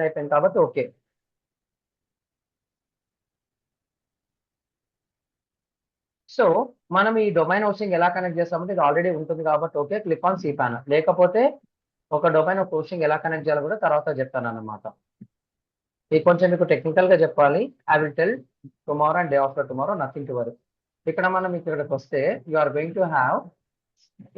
అయిపోయింది కాబట్టి okay. So మనం ఈ డొమైన్ హోస్టింగ్ ఎలా కనెక్ట్ చేస్తామంటే ఇది ఆల్రెడీ ఉంటుంది కాబట్టి ఓకే, క్లిక్ ఆన్ cPanel. లేకపోతే ఒక డొమైన్ హోస్టింగ్ ఎలా కనెక్ట్ చేయాలో కూడా తర్వాత చెప్తాను అన్నమాట. ఇది కొంచెం మీకు టెక్నికల్ గా చెప్పాలి. I will tell tomorrow and day after tomorrow, nothing to worry. ఇక్కడ మనం ఇక్కడికి వస్తే you are going to have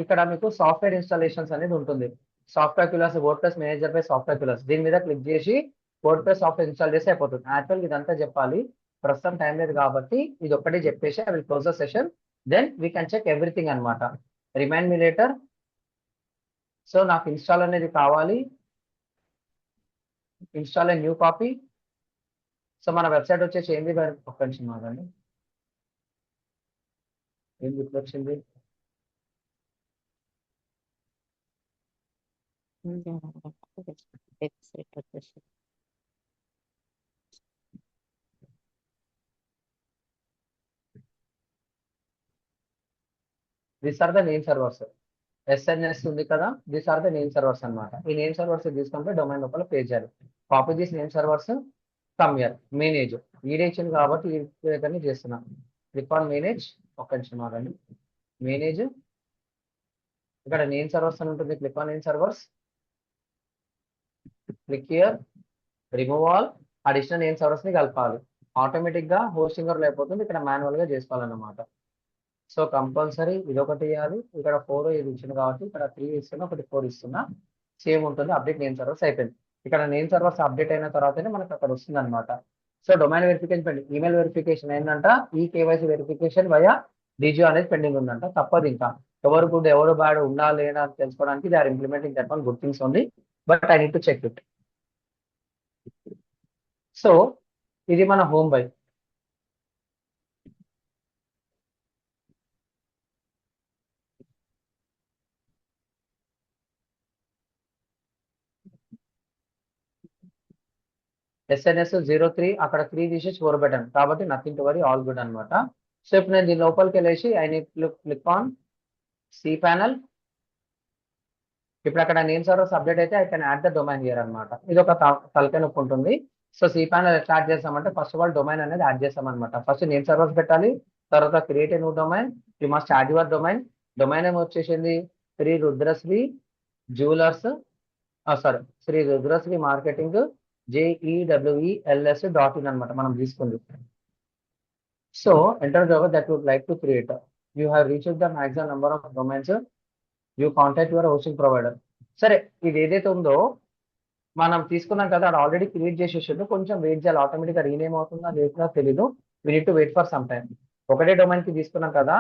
ఇక్కడ మీకు సాఫ్ట్వేర్ ఇన్స్టాలేషన్స్ అనేది ఉంటుంది. Software Softaculous, WordPress manager by software Softaculous, దీని మీద క్లిక్ చేసి వర్డ్ ప్రెస్ సాఫ్ట్వేర్ ఇన్స్టాల్ చేసి అయిపోతుంది. యాక్చువల్ ఇదంతా చెప్పాలి, ప్రస్తుతం టైం లేదు కాబట్టి ఇది ఒక్కటే చెప్పేసి I will close the session. Then we can check everything అనమాట. Remind me later. సో నాకు ఇన్స్టాల్ అనేది కావాలి, ఇన్స్టాల్ న్యూ కాపీ. సో మన వెబ్సైట్ వచ్చేసి ఏంది, ఒక్క నిమిషం ఆగండి, ఏం గుర్తొచ్చింది. వెబ్సైట్ వచ్చేసి this are the name servers. SNS ఉంది కదా, this are the name servers అనమాట. ఈ నేమ్ సర్వర్స్ తీసుకుంటే డొమైన్ లోపల పే చేయాలి. Copy this name servers, come here, manage. ఈడే ఇచ్చింది కాబట్టి ఈ దగ్గరనే చేస్తున్నాం. క్లిక్ ఆన్ మేనేజ్, ఒక్క నిమిషం ఆగండి. మేనేజ్, ఇక్కడ నేమ్ సర్వర్స్ అని ఉంటుంది, click on name servers, click here, remove all, additional name servers ని కలపాలి. ఆటోమేటిక్ గా హోస్టింగ్ లేకపోతుంది, ఇక్కడ మాన్యువల్ గా చేసుకోవాలన్నమాట. సో కంపల్సరీ ఇది ఒకటి ఇవ్వాలి. ఇక్కడ 4 ఇది ఇచ్చింది కాబట్టి ఇక్కడ 3 ఇస్తున్నా, ఒకటి 4 ఇస్తున్నా, సేమ్ ఉంటుంది. అప్డేట్ నేమ్ సర్వర్స్ అయిపోయింది. ఇక్కడ నేమ్ సర్వర్స్ అప్డేట్ అయిన తర్వాతనే మనకు అక్కడ వస్తుంది అనమాట. So domain verification pending, email verification ఏంటంట, ఈ కేవైసీ వెరిఫికేషన్ వయా డిజియో అనేది పెండింగ్ ఉందంట. తప్పదు, ఇంకా ఎవరు గుడ్ ఎవరు బ్యాడ్ ఉన్నా లేదా అని తెలుసుకోవడానికి they are implementing that one good things ఉంది, but I need to check it. So ఇది మన హోమ్ బై. ఎస్ఎన్ఎస్ 03 అక్కడ 3 తీసేసి 4 పెట్టాను కాబట్టి nothing to worry, all good అనమాట. సో ఇప్పుడు నేను దీని లోపలికి వెళ్ళేసి I need click on cPanel. ఇప్పుడు అక్కడ నేమ్ సర్వర్స్ అప్డేట్ అయితే I can add the domain here అనమాట. ఇది ఒక తలకాయ నొప్పి ఉంటుంది. సో cPanel ఎట్లా యాడ్ చేస్తామంటే ఫస్ట్ ఆఫ్ ఆల్ డొమైన్ అనేది యాడ్ చేస్తాం అనమాట. ఫస్ట్ నేమ్ సర్వర్స్ పెట్టాలి, తర్వాత create a new domain, you must add your domain. Domain ఏమో వచ్చేసింది Shri Rudrasri jewellers, sorry Shri Rudrashri marketing JEWELS.in అనమాట మనం తీసుకుంది. So enter that would like to create. You have reach the maximum number of domains, you contact your hosting provider. సరే ఇది ఏదైతే ఉందో మనం తీసుకున్నాం కదా, అది ఆల్రెడీ క్రియేట్ చేసేసిండు, కొంచెం వెయిట్ చేయాలి. ఆటోమేటిక్గా రీనేమ్ అవుతుందా లేదా తెలీదు, we need to wait for some time. ఒకటే డొమైన్ కి తీసుకున్నాం కదా,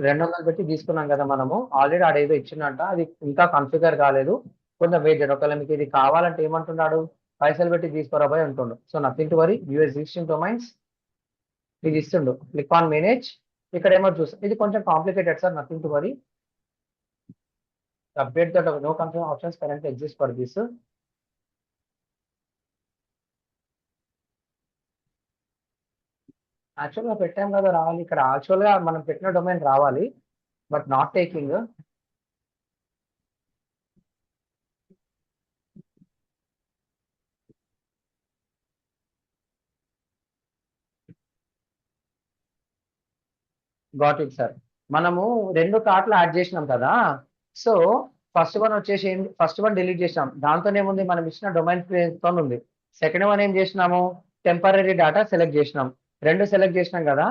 200 పెట్టి తీసుకున్నాం కదా మనము, ఆల్రెడీ ఆడేదో ఇచ్చిందంట, అది ఇంకా కాన్ఫిగర్ కాలేదు, కొంచెం వెయిట్ చేయండి. ఒకవేళ మీకు ఇది కావాలంటే ఏమంటున్నాడు, పైసలు పెట్టి తీసుకోరాబాయ్ అంటుండు. So nothing to worry, US existing domains ఇది ఇస్తుండు. క్లిక్ ఆన్ మేనేజ్, ఇక్కడ ఏమో చూస్తాం, ఇది కొంచెం complicated sir, nothing to worry. Update that no confirm options currently exist for this. యాక్చువల్గా పెట్టాం కదా రావాలి, ఇక్కడ యాక్చువల్గా మనం పెట్టిన డొమైన్ రావాలి, but not taking. Got it sir. మనము 2 కార్ట్లు యాడ్ చేసినాం కదా, సో ఫస్ట్ వన్ వచ్చేసి ఫస్ట్ వన్ డిలీట్ చేసినాం, దాంతోనే ఉంది మనం ఇచ్చిన డొమైన్ తో ఉంది. సెకండ్ వన్ ఏం చేసినాము, టెంపరీ డేటా సెలెక్ట్ చేసినాం. 2 సెలెక్ట్ చేసినాం కదా,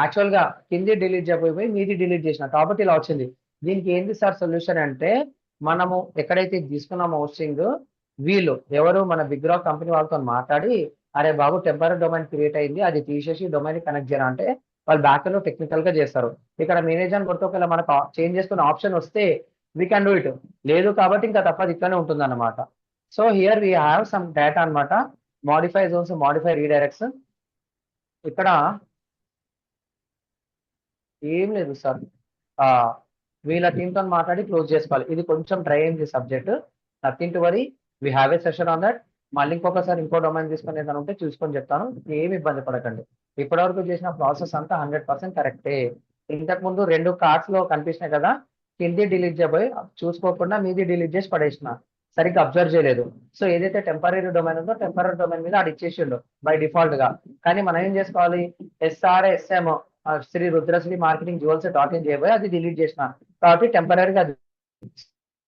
యాక్చువల్ గా కింది డిలీట్ చేయబోయి మీది డిలీట్ చేసినాం కాబట్టి ఇలా వచ్చింది. దీనికి ఏంటి సార్ సొల్యూషన్ అంటే, మనము ఎక్కడైతే తీసుకున్నామో హోస్టింగ్, వీళ్ళు ఎవరు మన బిగ్ రాక్ కంపెనీ వాళ్ళతో మాట్లాడి, అరే బాబు టెంపరీ డొమైన్ క్రియేట్ అయింది, అది తీసేసి డొమైన్ కనెక్ట్ చేయరా అంటే వాళ్ళు బ్యాక్ లో టెక్నికల్ గా చేస్తారు. ఇక్కడ మేనేజర్ కొడితే ఒకవేళ మనకు చేంజ్ చేసుకునే ఆప్షన్ వస్తే వీ కెన్ డూ ఇట్, లేదు కాబట్టి ఇంకా తప్పదు, ఇట్లానే ఉంటుంది అనమాట. So here we have some data అనమాట, మాడిఫై జోన్స్, మాడిఫై రీడైరెక్ట్స్. ఇక్కడ ఏం లేదు సార్, వీళ్ళ టీంతో మాట్లాడి క్లోజ్ చేసుకోవాలి. ఇది కొంచెం ట్రై అయింది subject, nothing to worry, we have a session on that. మళ్ళీ ఇంకొకసారి ఇంకో డొమైన్ తీసుకుని ఏదైనా ఉంటే చూసుకొని చెప్తాను, ఏమి ఇబ్బంది పడకండి. ఇప్పటివరకు చేసిన ప్రాసెస్ అంతా 100% కరెక్టే. ఇంతకు ముందు 2 కార్డ్స్ లో కనిపించినాయి కదా, కింది డిలీట్ చేయబోయి చూసుకోకుండా మీది డిలీట్ చేసి పడేసిన. సరిగ్గా అబ్జర్వ్ చేయలేదు. సో ఏదైతే టెంపరీ డొమైన్ ఉందో టెంపరీ డొమైన్ మీద ఆడు ఇచ్చేసిండు బై డిఫాల్ట్ గా. కానీ మనం ఏం చేసుకోవాలి, SRSM Shri Rudrashri marketing jewels dot in చేయబోయి అది డిలీట్ చేసిన కాబట్టి టెంపరీగా అది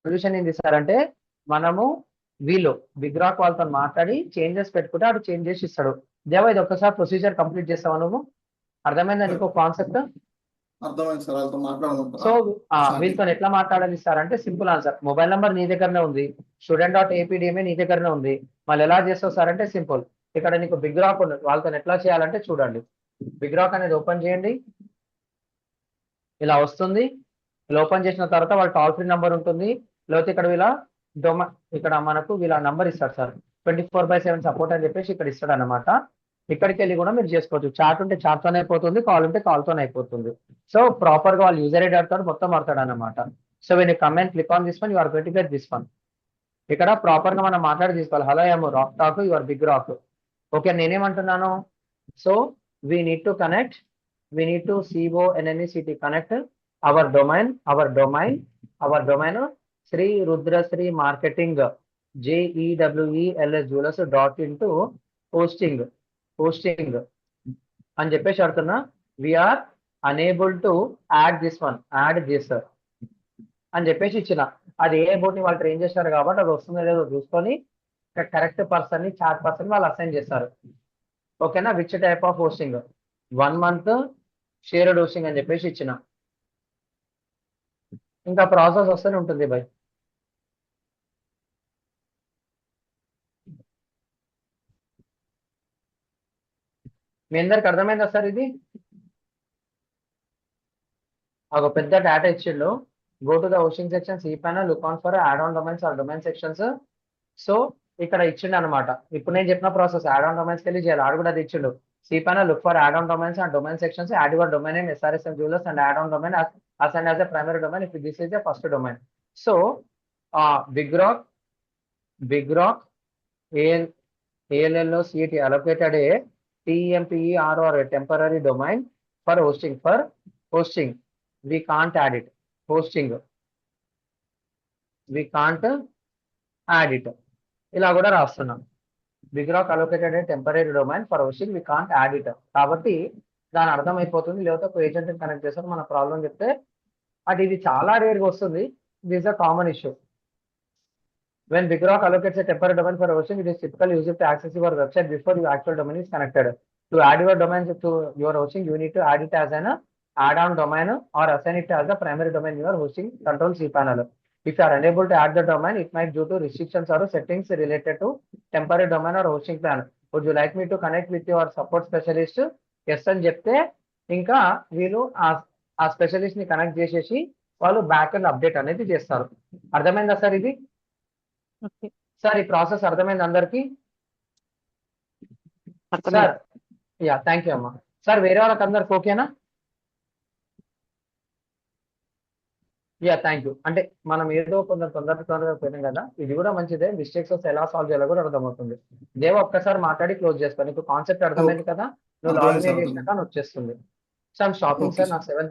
సొల్యూషన్ ఏం చేస్తారంటే మనము వీళ్ళు బిగ్ రాక్ వాళ్ళతో మాట్లాడి చేంజెస్ పెట్టుకుంటే అటు చేంజ్ చేసి ఇస్తాడు. దేవా ఇది ఒక్కసారి ప్రొసీజర్ కంప్లీట్ చేస్తావా నువ్వు? అర్థమైందా నీకు కాన్సెప్ట్? అర్థమైంది సార్, వాళ్ళతో సో మాట్లాడమంటారా వీళ్ళతో ఎట్లా మాట్లాడాలి సార్ అంటే సింపుల్ ఆన్సర్, మొబైల్ నెంబర్ నీ దగ్గరనే ఉంది, స్టూడెంట్ డాట్ ఏపీడిఎంఏ నీ దగ్గరనే ఉంది. మళ్ళీ ఎలా చేస్తావు సార్ అంటే సింపుల్, ఇక్కడ నీకు బిగ్ రాక్ ఉంది, వాళ్ళతో ఎట్లా చేయాలంటే చూడండి. బిగ్ రాక్ అనేది ఓపెన్ చేయండి, ఇలా వస్తుంది. ఇలా ఓపెన్ చేసిన తర్వాత వాళ్ళ టోల్ ఫ్రీ నెంబర్ ఉంటుంది, లేకపోతే ఇక్కడ వీళ్ళ ఇక్కడ మనకు వీళ్ళ నంబర్ ఇస్తారు సార్, 24/7 సపోర్ట్ అని చెప్పేసి ఇక్కడ ఇస్తాడు అనమాట. ఇక్కడికి వెళ్ళి కూడా మీరు చేసుకోవచ్చు. చాట్ ఉంటే చాట్ తోనే అయిపోతుంది, కాల్ ఉంటే కాల్ తోనే అయిపోతుంది. సో ప్రాపర్ గా వాళ్ళు యూజర్ ఐడి ఆడతాడు, మొత్తం ఆడతాడు అనమాట. So when you come and click on this one, you are going to get this one. ఇక్కడ ప్రాపర్ గా మనం మాట్లాడి తీసుకోవాలి. హలో ఏమో rock talk, your BigRock. Okay నేనేమంటున్నాను, so we need to connect, we need to CONNECT connect our domain Shri Rudrashri marketing JEWELS jewellers dot in to hosting అని చెప్పేసి అడుగుతున్నా. We are unable to add this అని చెప్పేసి ఇచ్చిన. అది a boat ని వాళ్ళు ట్రైన్ చేస్తారు కాబట్టి అది వస్తుందో లేదో చూసుకొని కరెక్ట్ పర్సన్ ని చాట్ పర్సన్ వాళ్ళు అసైన్ చేస్తారు. ఓకేనా, which type of hosting, 1 month shared hosting అని చెప్పేసి ఇచ్చిన. ఇంకా ప్రాసెస్ వస్తూనే ఉంటుంది బై. మీ అందరికి అర్థమైందా సార్? ఇది ఒక పెద్ద డేటా ఇచ్చిండు. Go to the hosting section cPanel, look on for add on domains or domain sections. So ఇక్కడ ఇచ్చిండు అనమాట. ఇప్పుడు నేను చెప్పిన ప్రాసెస్ యాడ్ ఆన్ డొమైన్స్ వెళ్ళి చేయాలి, ఆడు కూడా అది ఇచ్చిండు. cPanel, look for add on domains and domain sections, add your domain name SRSM jewellers and add on domain assigned as a primary domain if this is the first domain. So Big Rock ALLOCT allocated a TMPER or a temporary domain for hosting. We can't add it. We can't add it. ఇలా కూడా రాస్తున్నాం. BigRock allocated a temporary domain for hosting, we can't add it. కాబట్టి దాని అర్థం అయిపోతుంది. లేకపోతే ఒక agent connect చేస్తారు, మన ప్రాబ్లం చెప్తే అది ఇది చాలా రేర్గా వస్తుంది. This a common issue. When Big Rock allocates a temporary domain for hosting, it is typically used to access your website before your actual domain is connected. To add your domain to your hosting, you need to add it as an add-on domain or assign it as the primary domain you are hosting. Control cPanel. If you are unable to add the domain, it might due to restrictions or settings related to temporary domain or hosting plan. Would you like me to connect with your support specialist? Yes అని చెప్తే ఇంకా వీళ్ళు ఆ specialist ని connect చేసేసి వాళ్ళు back and update అనేది చేస్తారు. అర్థమైందా సార్ ఇది? సార్ ఈ ప్రాసెస్ అర్థమైంది అందరికి? సార్ యా థ్యాంక్ యూ అమ్మా. సార్ వేరే వాళ్ళకి అందరికి ఓకేనా? Yeah thank you. అంటే మనం ఏదో కొంచెం తొందరగా పోయినాం కదా, ఇది కూడా మంచిదే. మిస్టేక్స్ వస్తే ఎలా సాల్వ్ చేయాలో కూడా అర్థమవుతుంది. దేవ ఒక్కసారి మాట్లాడి క్లోజ్ చేస్తాను. నీకు కాన్సెప్ట్ అర్థమైంది కదా, నువ్వు లాగిన్ చేసినాక వచ్చేస్తుంది. సార్ షాపింగ్ సార్ నాకు 7